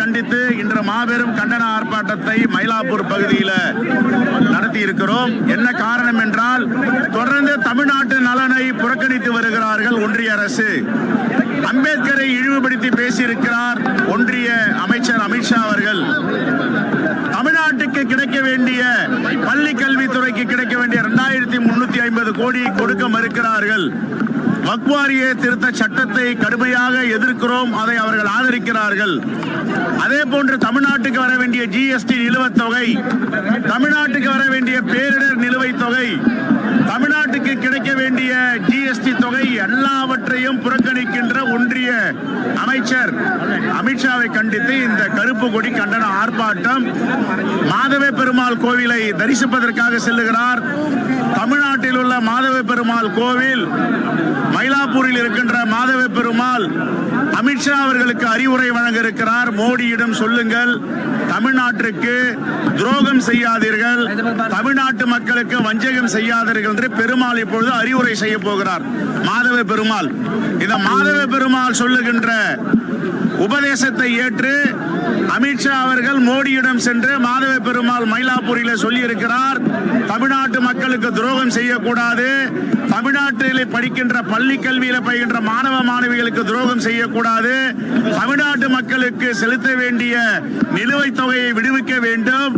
கண்டித்து இன்று மாபெரும் கண்டன ஆர்ப்பாட்டத்தை மயிலாப்பூர் பகுதியில் நடத்தி இருக்கிறோம். என்ன காரணம் என்றால், தொடர்ந்து தமிழ்நாட்டு நலனை புறக்கணித்து வருகிறார்கள் ஒன்றிய அரசு. அம்பேத்கரை இழிவுபடுத்தி பேசியிருக்கிறார் ஒன்றிய அமைச்சர் அமித்ஷா அவர்கள். தமிழ்நாட்டுக்கு கிடைக்க வேண்டிய பள்ளி கல்வித்துறைக்கு கிடைக்க வேண்டிய 2350 கோடி கொடுக்க மறுக்கிறார்கள். வக்ஃப் வாரிய திருத்த சட்டத்தை கடுமையாக எதிர்க்கிறோம், அதை அவர்கள் ஆதரிக்கிறார்கள். அதே போன்று தமிழ்நாட்டுக்கு வர வேண்டிய ஜிஎஸ்டி நிலுவைத் தொகை, தமிழ்நாட்டுக்கு வர வேண்டிய பேரிடர் நிலுவைத் தொகை, தமிழ்நாட்டுக்கு கிடைக்க வேண்டிய ஜிஎஸ்டி தொகை எல்லாவற்றையும் புறக்கணிக்கின்ற ஒன்றிய அமைச்சர் அமித்ஷாவை கண்டித்து இந்த கருப்பு கொடி கண்டன ஆர்ப்பாட்டம். மாதவ பெருமாள் கோவிலை தரிசிப்பதற்காக செல்லுகிறார். தமிழ்நாட்டில் உள்ள மாதவ பெருமாள் கோவில், மயிலாப்பூரில் இருக்கின்ற மாதவ பெருமாள் அமித்ஷா அவர்களுக்கு அறிவுரை வழங்க இருக்கிறார். மோடியிடம் சொல்லுங்கள், தமிழ்நாட்டிற்கு துரோகம் செய்யாதீர்கள், தமிழ்நாட்டு மக்களுக்கு வஞ்சகம் செய்யாதீர்கள் என்று பெருமாள் இப்பொழுது அறிவுரை செய்ய போகிறார். மாதவ பெருமாள், இந்த மாதவ பெருமாள் சொல்லுகின்ற உபதேசத்தை ஏற்று அமித்ஷா அவர்கள் மோடியிடம் சென்று மாதவ பெருமாள் மயிலாப்பூரில் சொல்லி இருக்கிறார், தமிழ்நாட்டு மக்களுக்கு துரோகம் செய்யக்கூடாது, தமிழ்நாட்டில் படிக்கின்ற பள்ளி கல்வியில் பயின்ற மாணவ மாணவிகளுக்கு துரோகம் செய்யக்கூடாது, தமிழ்நாட்டு மக்களுக்கு செலுத்த வேண்டிய நிலுவைத் தொகையை விடுவிக்க வேண்டும்,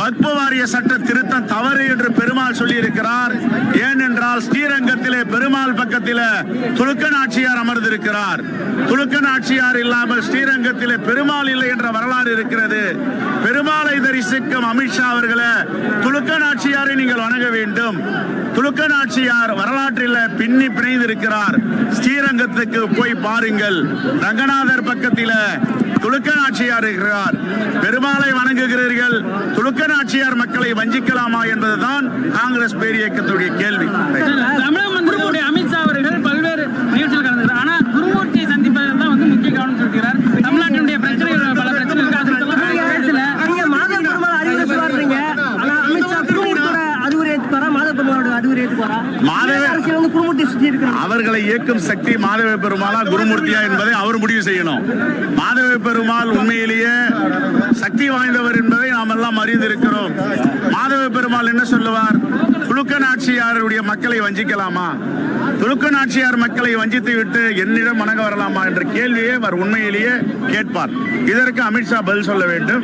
வக்ஃப் வாரிய சட்ட திருத்தம் தவறு என்று பெருமாள் சொல்லி இருக்கிறார். ஏனென்றால் ஸ்ரீரங்கத்திலே பெருமாள் பக்கத்தில் துலுக்க நாச்சியார் அமர்ந்திருக்கிறார். துலுக்க நாச்சியார் இல்லாமல் ஸ்ரீரங்கத்திலே பெருமாள் இல்லை என்ற வரலாறு இருக்கிறது. பெருமாளை தரிசிக்கும் அமித்ஷா அவர்களே, துலுக்க நாச்சியாரை நீங்கள் வணங்க வேண்டும். துலுக்க நாச்சியார் வரலாற்றில் பின்னி பிணைந்து இருக்கிறார். ஸ்ரீரங்கத்துக்கு போய் பாருங்கள், ரங்கநாதர் பக்கத்தில் துலுக்க நாச்சியார் இருக்கிறார். பெருமாளை வணங்குகிறீர்கள், துலுக்க நாச்சியார் மக்களை வஞ்சிக்கலாமா என்பதுதான் காங்கிரஸ் பேரியக்கத்துடைய கேள்வி. தமிழக அமித்ஷா அவர்கள் பல்வேறு நிகழ்ச்சிகள் கலந்துகிறார். ஆனால் குருமூர்த்தியை சந்திப்பதில் தான் முக்கிய கவனம் செலுத்துகிறார். தமிழ்நாட்டினுடைய பிரச்சனைகள் பல பிரச்சனைகள் அவர்களை இயக்கும் சக்தி மாதவ பெருமாளா குருமூர்த்தியா என்பதை அவர் முடிவு செய்யணும். மாதவ பெருமாள் உண்மையிலேயே சக்தி வாய்ந்தவர் என்பதை நாம் எல்லாம் அறிந்திருக்கிறோம். மாதவ பெருமாள் என்ன சொல்லுவார்? துலுக்க நாச்சியாருடைய மக்களை வஞ்சிக்கலாமா, துலுக்க நாச்சியார் மக்களை வஞ்சித்து விட்டு என்னிடம் வணங்க வரலாமா என்ற கேள்வியை அவர் உண்மையிலேயே கேட்பார். இதற்கு அமித்ஷா பதில் சொல்ல வேண்டும்.